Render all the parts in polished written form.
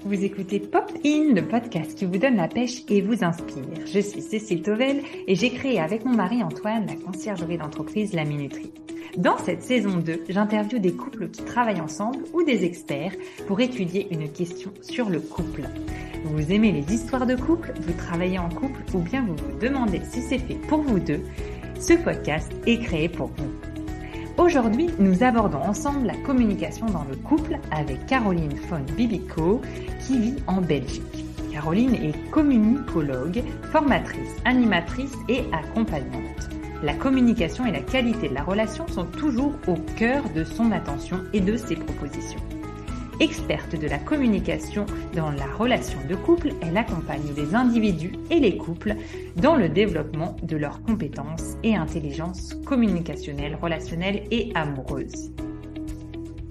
Vous écoutez Pop In, le podcast qui vous donne la pêche et vous inspire. Je suis Cécile Tovel et j'ai créé avec mon mari Antoine la conciergerie d'entreprise La Minuterie. Dans cette saison 2, j'interviewe des couples qui travaillent ensemble ou des experts pour étudier une question sur le couple. Vous aimez les histoires de couple, vous travaillez en couple ou bien vous vous demandez si c'est fait pour vous deux, ce podcast est créé pour vous. Aujourd'hui, nous abordons ensemble la communication dans le couple avec Caroline von Bibico qui vit en Belgique. Caroline est communicologue, formatrice, animatrice et accompagnante. La communication et la qualité de la relation sont toujours au cœur de son attention et de ses propositions. Experte de la communication dans la relation de couple, elle accompagne les individus et les couples dans le développement de leurs compétences et intelligences communicationnelles, relationnelles et amoureuses.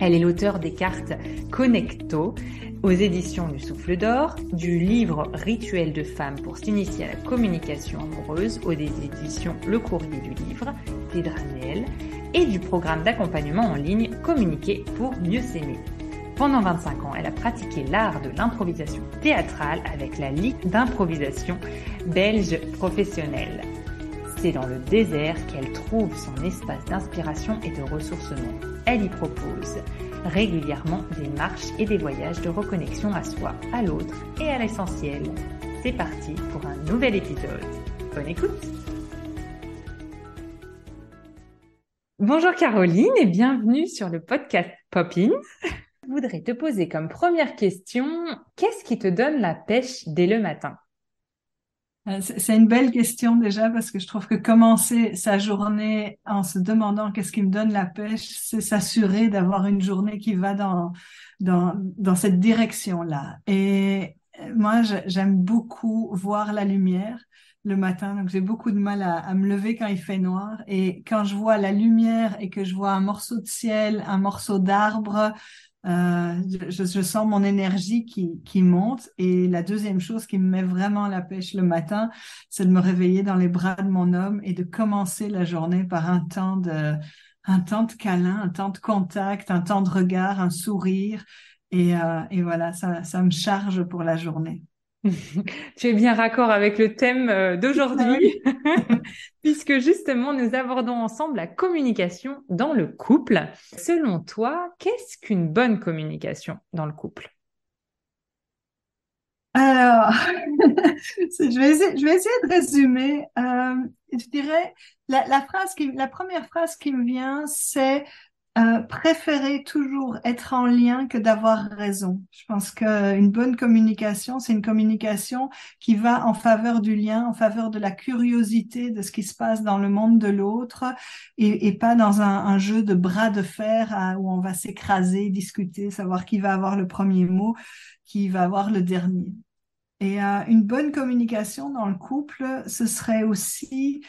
Elle est l'auteure des cartes Connecto aux éditions du Souffle d'Or, du livre Rituel de femme pour s'initier à la communication amoureuse aux éditions Le Courrier du Livre, Tédraniel, et du programme d'accompagnement en ligne Communiquer pour mieux s'aimer. Pendant 25 ans, elle a pratiqué l'art de l'improvisation théâtrale avec la Ligue d'improvisation belge professionnelle. C'est dans le désert qu'elle trouve son espace d'inspiration et de ressourcement. Elle y propose régulièrement des marches et des voyages de reconnexion à soi, à l'autre et à l'essentiel. C'est parti pour un nouvel épisode. Bonne écoute! Bonjour Caroline et bienvenue sur le podcast Pop In. Je voudrais te poser comme première question, qu'est-ce qui te donne la pêche dès le matin? C'est une belle question déjà parce que je trouve que commencer sa journée en se demandant qu'est-ce qui me donne la pêche, c'est s'assurer d'avoir une journée qui va dans cette direction-là. Et moi, j'aime beaucoup voir la lumière le matin, donc j'ai beaucoup de mal à me lever quand il fait noir. Et quand je vois la lumière et que je vois un morceau de ciel, un morceau d'arbre, je sens mon énergie qui monte. Et la deuxième chose qui me met vraiment la pêche le matin, c'est de me réveiller dans les bras de mon homme et de commencer la journée par un temps de câlin, un temps de contact, un temps de regard, un sourire. Et voilà, ça me charge pour la journée. Tu es bien raccord avec le thème Ah d'aujourd'hui, oui. puisque justement nous abordons ensemble la communication dans le couple. Selon toi, qu'est-ce qu'une bonne communication dans le couple? Alors, je vais essayer de résumer. Je dirais la première phrase qui me vient, c'est préférer toujours être en lien que d'avoir raison. Je pense qu'une bonne communication, c'est une communication qui va en faveur du lien, en faveur de la curiosité de ce qui se passe dans le monde de l'autre et pas dans un jeu de bras de fer où on va s'écraser, discuter, savoir qui va avoir le premier mot, qui va avoir le dernier. Et une bonne communication dans le couple, ce serait aussi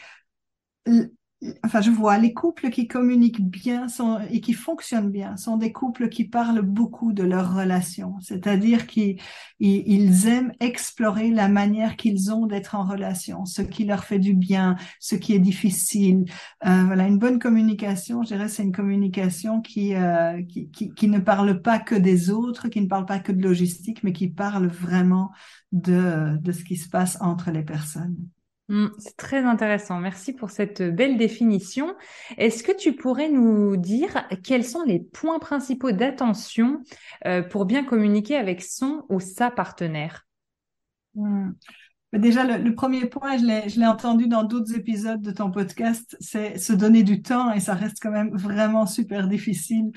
enfin, je vois les couples qui communiquent bien et qui fonctionnent bien sont des couples qui parlent beaucoup de leur relation, c'est-à-dire qu'ils aiment explorer la manière qu'ils ont d'être en relation, ce qui leur fait du bien, ce qui est difficile. Voilà, une bonne communication, je dirais, c'est une communication qui ne parle pas que des autres, qui ne parle pas que de logistique, mais qui parle vraiment de ce qui se passe entre les personnes. C'est très intéressant. Merci pour cette belle définition. Est-ce que tu pourrais nous dire quels sont les points principaux d'attention pour bien communiquer avec son ou sa partenaire? Hmm. Mais déjà, le premier point, je l'ai entendu dans d'autres épisodes de ton podcast, c'est se donner du temps et ça reste quand même vraiment super difficile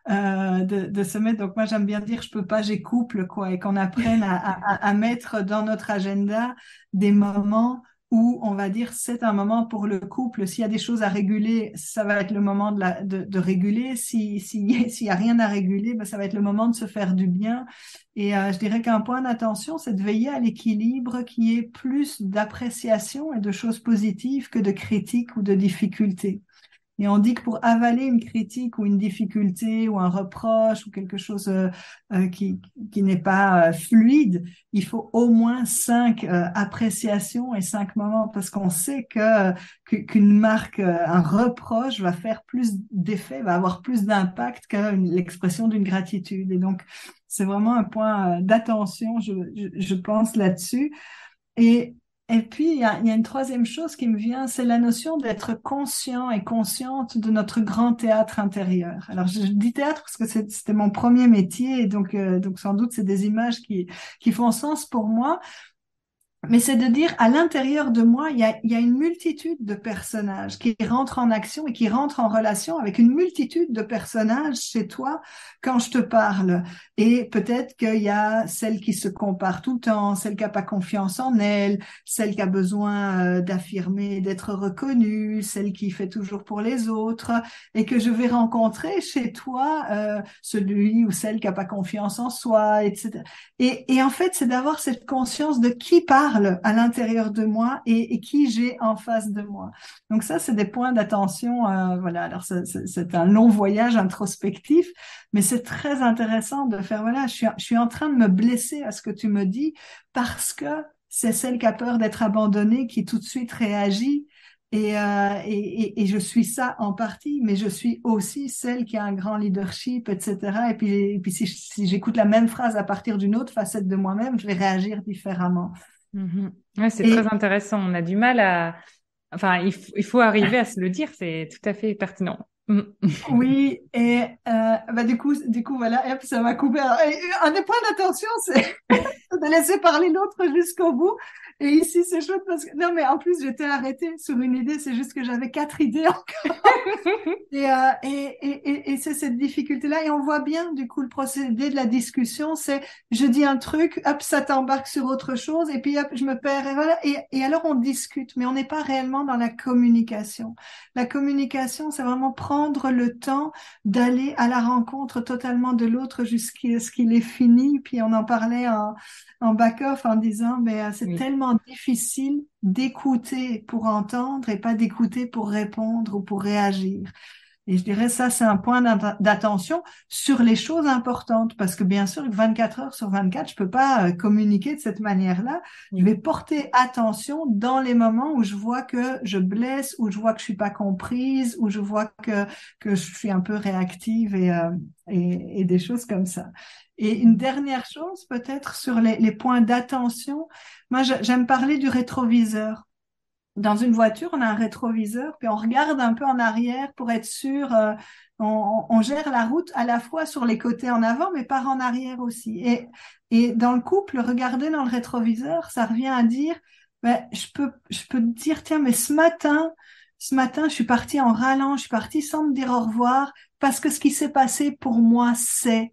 de se mettre. Donc moi, j'aime bien dire, je peux pas, j'ai couple, quoi, et qu'on apprenne à mettre dans notre agenda des moments où on va dire c'est un moment pour le couple. S'il y a des choses à réguler, ça va être le moment de réguler. S'il y a rien à réguler, ben, ça va être le moment de se faire du bien. Et je dirais qu'un point d'attention, c'est de veiller à l'équilibre qui est plus d'appréciation et de choses positives que de critiques ou de difficultés. Et on dit que pour avaler une critique ou une difficulté ou un reproche ou quelque chose qui n'est pas fluide, il faut au moins 5 appréciations et 5 moments parce qu'on sait qu'une marque, un reproche va faire plus d'effet, va avoir plus d'impact que l'expression d'une gratitude. Et donc, c'est vraiment un point d'attention, je pense là-dessus. Et, et puis, il y a une troisième chose qui me vient, c'est la notion d'être conscient et consciente de notre grand théâtre intérieur. Alors, je dis théâtre parce que c'était mon premier métier, et donc sans doute c'est des images qui font sens pour moi. Mais c'est de dire, à l'intérieur de moi, il y a une multitude de personnages qui rentrent en action et qui rentrent en relation avec une multitude de personnages chez toi quand je te parle. Et peut-être qu'il y a celle qui se compare tout le temps, celle qui n'a pas confiance en elle, celle qui a besoin d'affirmer, d'être reconnue, celle qui fait toujours pour les autres, et que je vais rencontrer chez toi celui ou celle qui n'a pas confiance en soi, etc. Et en fait, c'est d'avoir cette conscience de qui parle à l'intérieur de moi et qui j'ai en face de moi. Donc ça, c'est des points d'attention. Voilà. Alors c'est un long voyage introspectif, mais c'est très intéressant de faire. Voilà, je suis en train de me blesser à ce que tu me dis parce que c'est celle qui a peur d'être abandonnée qui tout de suite réagit. Et je suis ça en partie, mais je suis aussi celle qui a un grand leadership, etc. Et puis si j'écoute la même phrase à partir d'une autre facette de moi-même, je vais réagir différemment. Mhm. Ouais, c'est très Et intéressant. On a du mal à... Enfin, il faut arriver à se le dire, c'est tout à fait pertinent. Mhm. oui, et bah du coup, voilà, hop, ça m'a coupé. Un des points d'attention, c'est de laisser parler l'autre jusqu'au bout. Et ici, c'est chouette parce que non, mais en plus, j'étais arrêtée sur une idée. C'est juste que j'avais 4 idées encore. Et c'est cette difficulté-là. Et on voit bien, du coup, le procédé de la discussion, c'est je dis un truc, hop, ça t'embarque sur autre chose, et puis hop, je me perds, et voilà. Et alors, on discute, mais on n'est pas réellement dans la communication. La communication, c'est vraiment prendre le temps d'aller à la rencontre totalement de l'autre jusqu'à ce qu'il est fini. Puis on en parlait en back-off en disant, mais c'est Oui. tellement difficile d'écouter pour entendre et pas d'écouter pour répondre ou pour réagir. Et je dirais ça, c'est un point d'attention sur les choses importantes, parce que bien sûr, 24 heures sur 24, je peux pas communiquer de cette manière-là. Je Oui. vais porter attention dans les moments où je vois que je blesse, où je vois que je suis pas comprise, où je vois que je suis un peu réactive et des choses comme ça. Et une dernière chose, peut-être sur les points d'attention, moi, j'aime parler du rétroviseur. Dans une voiture, on a un rétroviseur, puis on regarde un peu en arrière pour être sûr. On gère la route à la fois sur les côtés en avant, mais par en arrière aussi. Et dans le couple, regarder dans le rétroviseur, ça revient à dire, ben, je peux te dire, tiens, mais ce matin, je suis partie en râlant, je suis partie sans me dire au revoir, parce que ce qui s'est passé pour moi, c'est.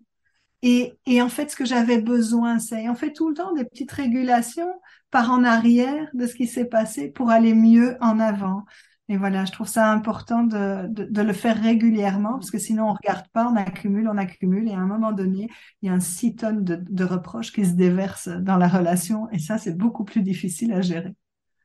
Et en fait, ce que j'avais besoin, c'est, on fait tout le temps des petites régulations par en arrière de ce qui s'est passé pour aller mieux en avant. Et voilà, je trouve ça important de le faire régulièrement parce que sinon on regarde pas, on accumule et à un moment donné, il y a un 6 tonnes de reproches qui se déversent dans la relation et ça, c'est beaucoup plus difficile à gérer.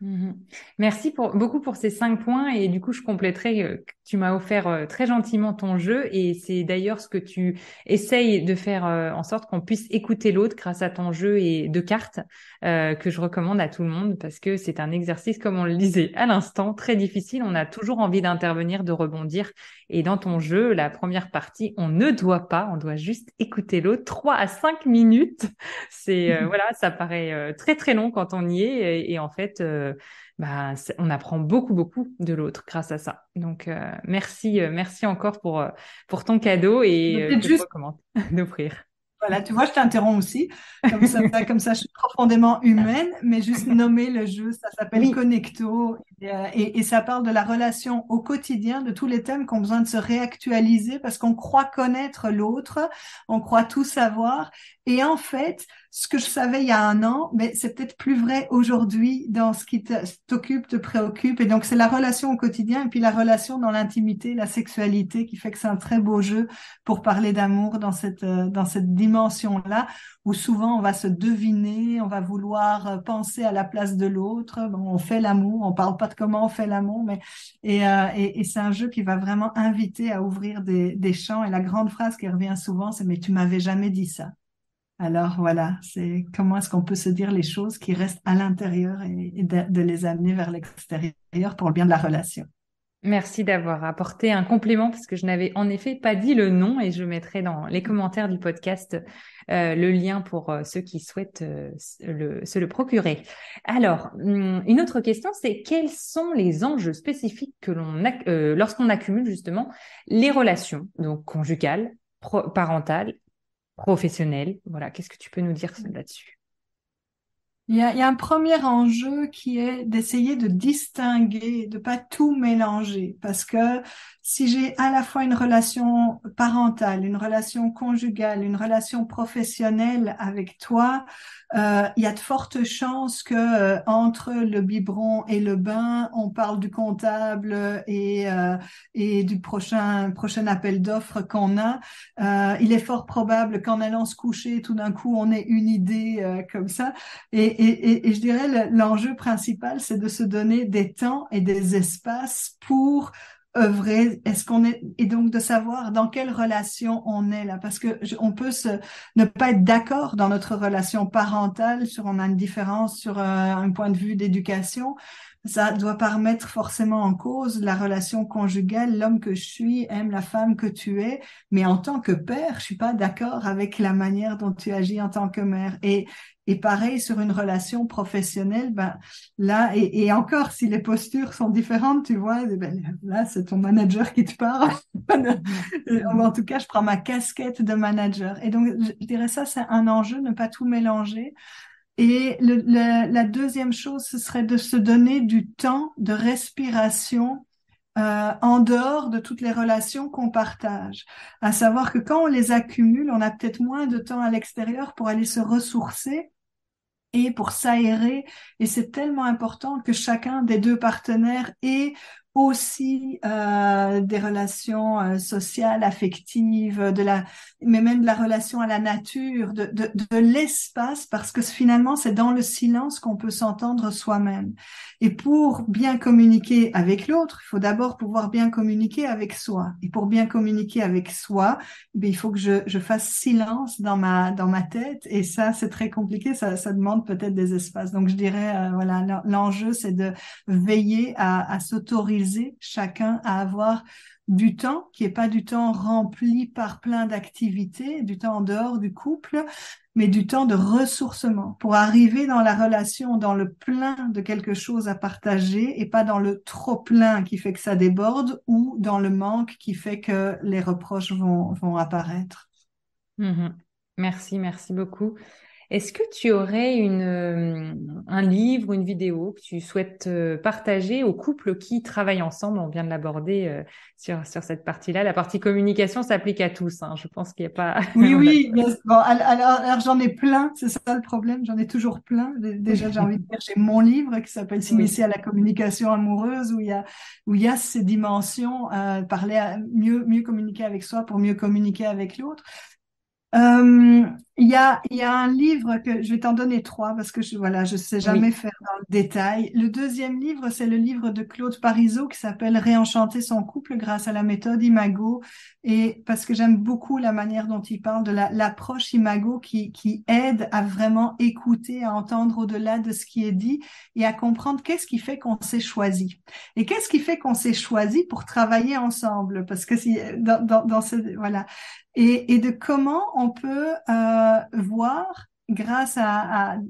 Mhm. Merci beaucoup pour ces 5 points et du coup je compléterai que tu m'as offert très gentiment ton jeu et c'est d'ailleurs ce que tu essayes de faire en sorte qu'on puisse écouter l'autre grâce à ton jeu et de cartes que je recommande à tout le monde parce que c'est un exercice comme on le disait à l'instant très difficile, on a toujours envie d'intervenir, de rebondir et dans ton jeu la première partie on ne doit pas, on doit juste écouter l'autre 3 à 5 minutes. C'est voilà, ça paraît très très long quand on y est et en fait bah, on apprend beaucoup de l'autre grâce à ça. Donc merci encore pour ton cadeau et Peut-être que je juste recommande d'offrir. voilà, tu vois, je t'interromps aussi. Comme ça, je suis profondément humaine, mais juste nommer le jeu, ça s'appelle Oui. Connecto et ça parle de la relation au quotidien, de tous les thèmes qui ont besoin de se réactualiser parce qu'on croit connaître l'autre, on croit tout savoir. Et en fait, ce que je savais il y a un an, mais c'est peut-être plus vrai aujourd'hui dans ce qui t'occupe, te préoccupe. Et donc, c'est la relation au quotidien et puis la relation dans l'intimité, la sexualité qui fait que c'est un très beau jeu pour parler d'amour dans cette dimension-là, où souvent on va se deviner, on va vouloir penser à la place de l'autre. Bon, on fait l'amour, on parle pas de comment on fait l'amour, mais et c'est un jeu qui va vraiment inviter à ouvrir des champs. Et la grande phrase qui revient souvent, c'est mais tu m'avais jamais dit ça. Alors voilà, c'est comment est-ce qu'on peut se dire les choses qui restent à l'intérieur et de les amener vers l'extérieur pour le bien de la relation. Merci d'avoir apporté un complément parce que je n'avais en effet pas dit le nom et je mettrai dans les commentaires du podcast le lien pour ceux qui souhaitent se le procurer. Alors, une autre question, c'est quels sont les enjeux spécifiques que lorsqu'on accumule justement les relations, donc conjugales, parentales, professionnelles. Voilà, qu'est-ce que tu peux nous dire là-dessus? Il y a un premier enjeu qui est d'essayer de distinguer, de pas tout mélanger, parce que si j'ai à la fois une relation parentale, une relation conjugale, une relation professionnelle avec toi, il y a de fortes chances que entre le biberon et le bain, on parle du comptable et du prochain appel d'offres qu'on a. Il est fort probable qu'en allant se coucher, tout d'un coup, on ait une idée comme ça. Et je dirais l'enjeu principal, c'est de se donner des temps et des espaces pour œuvrer. Est-ce qu'on est et donc de savoir dans quelle relation on est là, parce que on peut ne pas être d'accord dans notre relation parentale sur on a une différence sur un point de vue d'éducation. Ça doit pas remettre forcément en cause la relation conjugale. L'homme que je suis aime la femme que tu es, mais en tant que père, je suis pas d'accord avec la manière dont tu agis en tant que mère. Et pareil sur une relation professionnelle, ben là et encore si les postures sont différentes, tu vois, ben, là c'est ton manager qui te parle. Mhm. En Mhm. tout cas, je prends ma casquette de manager. Et donc je dirais ça, c'est un enjeu, ne pas tout mélanger. Et la deuxième chose, ce serait de se donner du temps de respiration en dehors de toutes les relations qu'on partage. À savoir que quand on les accumule, on a peut-être moins de temps à l'extérieur pour aller se ressourcer et pour s'aérer. Et c'est tellement important que chacun des deux partenaires ait aussi des relations sociales, affectives, mais même de la relation à la nature, de l'espace, parce que finalement, c'est dans le silence qu'on peut s'entendre soi-même. Et pour bien communiquer avec l'autre, il faut d'abord pouvoir bien communiquer avec soi. Et pour bien communiquer avec soi, ben, il faut que je fasse silence dans ma tête. Et ça, c'est très compliqué. Ça demande peut-être des espaces. Donc, je dirais, voilà, l'enjeu, c'est de veiller à s'autoriser chacun à avoir du temps qui est pas du temps rempli par plein d'activités, du temps en dehors du couple, mais du temps de ressourcement pour arriver dans la relation, dans le plein de quelque chose à partager et pas dans le trop plein qui fait que ça déborde ou dans le manque qui fait que les reproches vont apparaître. Mhm. Merci, merci beaucoup. Est-ce que tu aurais un livre ou une vidéo que tu souhaites partager aux couples qui travaillent ensemble? On vient de l'aborder sur cette partie-là. La partie communication s'applique à tous, hein. Je pense qu'il n'y a pas... Oui, on a- oui, yes. Bon, alors, j'en ai plein, c'est ça le problème, j'en ai toujours plein. Déjà, j'ai envie de dire, j'ai mon livre qui s'appelle Oui. S'initier à la communication amoureuse, où il y a ces dimensions, mieux communiquer avec soi pour mieux communiquer avec l'autre. Euh, il y a un livre que je vais t'en donner trois parce que voilà, je sais jamais Oui. faire dans le détail. Le deuxième livre, c'est le livre de Claude Parisot qui s'appelle Réenchanter son couple grâce à la méthode Imago. Et parce que j'aime beaucoup la manière dont il parle de l'approche Imago qui aide à vraiment écouter, à entendre au-delà de ce qui est dit et à comprendre qu'est-ce qui fait qu'on s'est choisi. Et qu'est-ce qui fait qu'on s'est choisi pour travailler ensemble? Parce que si, dans ce, voilà et de comment on peut voir grâce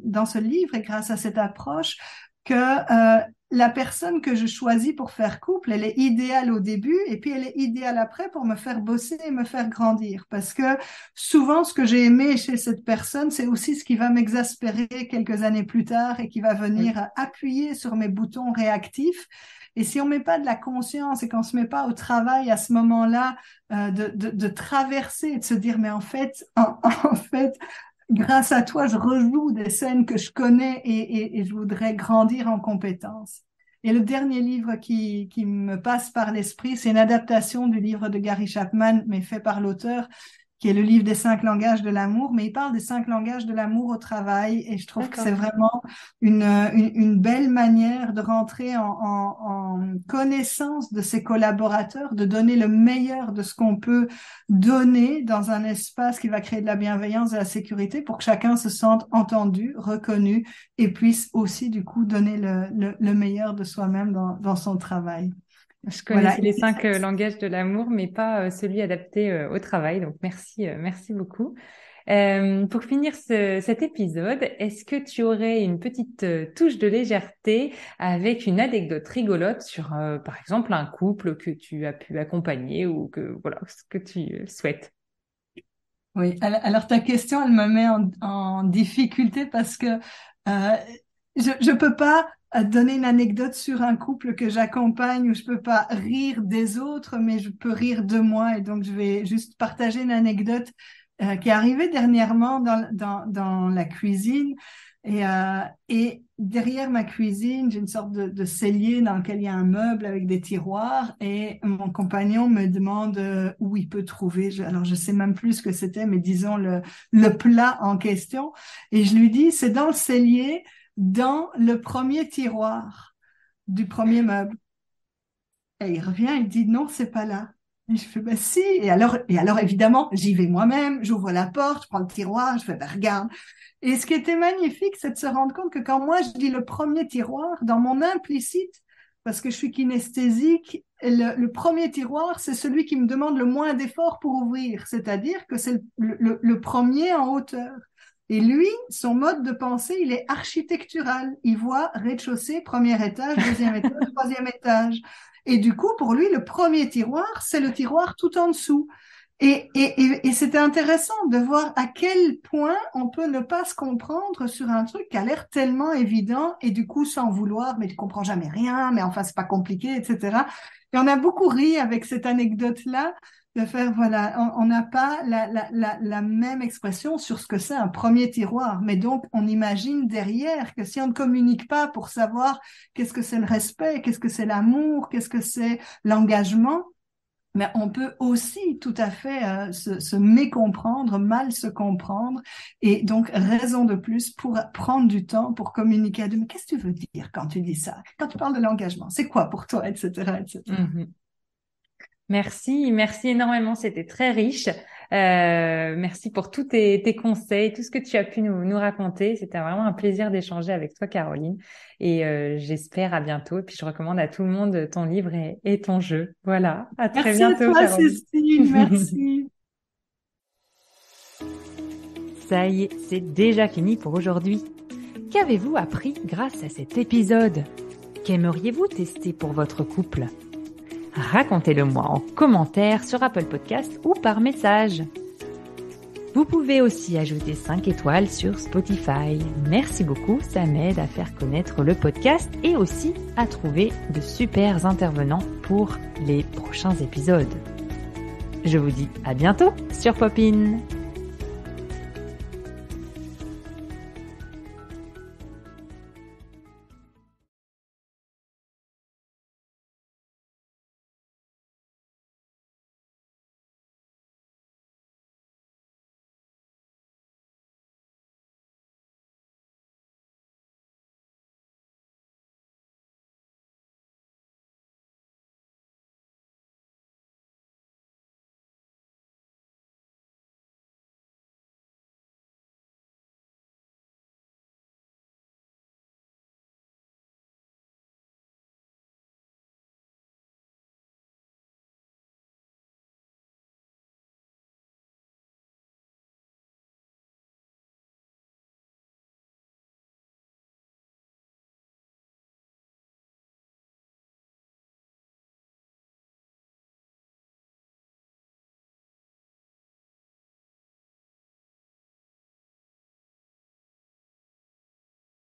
dans ce livre et grâce à cette approche que la personne que je choisis pour faire couple, elle est idéale au début et puis elle est idéale après pour me faire bosser et me faire grandir. Parce que souvent, ce que j'ai aimé chez cette personne, c'est aussi ce qui va m'exaspérer quelques années plus tard et qui va Oui. venir appuyer sur mes boutons réactifs. Et si on met pas de la conscience et qu'on se met pas au travail à ce moment-là, de traverser et de se dire, mais en fait, en fait, grâce à toi, je rejoue des scènes que je connais et je voudrais grandir en compétences. Et le dernier livre qui me passe par l'esprit, c'est une adaptation du livre de Gary Chapman, mais fait par l'auteur, qui est le livre des 5 langages de l'amour, mais il parle des 5 langages de l'amour au travail et je trouve que c'est D'accord. vraiment une belle manière de rentrer en connaissance de ses collaborateurs, de donner le meilleur de ce qu'on peut donner dans un espace qui va créer de la bienveillance et de la sécurité pour que chacun se sente entendu, reconnu et puisse aussi du coup donner le meilleur de soi-même dans son travail. Je Voilà. connaissais les 5 langages de l'amour, mais pas celui adapté au travail. Donc, merci beaucoup. Pour finir cet épisode, est-ce que tu aurais une petite touche de légèreté avec une anecdote rigolote sur, par exemple, un couple que tu as pu accompagner ou que, voilà, ce que tu souhaites? Oui, alors ta question, elle me met en difficulté parce que je peux pas donner une anecdote sur un couple que j'accompagne ou je peux pas rire des autres, mais je peux rire de moi. Et donc, je vais juste partager une anecdote qui est arrivée dernièrement dans la cuisine. Et derrière ma cuisine, j'ai une sorte de cellier dans lequel il y a un meuble avec des tiroirs et mon compagnon me demande où il peut trouver. Alors, je sais même plus ce que c'était, mais disons le plat en question. Et je lui dis, c'est dans le cellier, dans le premier tiroir du premier meuble. Et il revient, il dit, non, c'est pas là. Et je fais, bah si. Et alors, évidemment, j'y vais moi-même, j'ouvre la porte, je prends le tiroir, je fais, bah regarde. Et ce qui était magnifique, c'est de se rendre compte que quand moi je dis le premier tiroir, dans mon implicite, parce que je suis kinesthésique, le premier tiroir, c'est celui qui me demande le moins d'efforts pour ouvrir, c'est-à-dire que c'est le premier en hauteur. Et lui, son mode de pensée, il est architectural. Il voit rez-de-chaussée, premier étage, deuxième étage, troisième étage. Et du coup, pour lui, le premier tiroir, c'est le tiroir tout en dessous. Et c'était intéressant de voir à quel point on peut ne pas se comprendre sur un truc qui a l'air tellement évident et du coup sans vouloir, mais tu comprends jamais rien, mais enfin c'est pas compliqué, etc. Et on a beaucoup ri avec cette anecdote-là de faire, voilà, on n'a pas la même expression sur ce que c'est un premier tiroir, mais donc on imagine derrière que si on ne communique pas pour savoir qu'est-ce que c'est le respect, qu'est-ce que c'est l'amour, qu'est-ce que c'est l'engagement, mais on peut aussi tout à fait se mécomprendre, mal se comprendre, et donc raison de plus pour prendre du temps pour communiquer à deux. Mais qu'est-ce que tu veux dire quand tu dis ça? Quand tu parles de l'engagement, c'est quoi pour toi, etc., etc. Mhm. Merci énormément. C'était très riche. Merci pour tous tes conseils, tout ce que tu as pu nous raconter. C'était vraiment un plaisir d'échanger avec toi, Caroline. Et j'espère à bientôt. Et puis je recommande à tout le monde ton livre et ton jeu. Voilà. À très Merci à bientôt, toi, Caroline. Cécile. Merci. Ça y est, c'est déjà fini pour aujourd'hui. Qu'avez-vous appris grâce à cet épisode? Qu'aimeriez-vous tester pour votre couple? Racontez-le-moi en commentaire sur Apple Podcast ou par message. Vous pouvez aussi ajouter 5 étoiles sur Spotify. Merci beaucoup, ça m'aide à faire connaître le podcast et aussi à trouver de super intervenants pour les prochains épisodes. Je vous dis à bientôt sur Popin.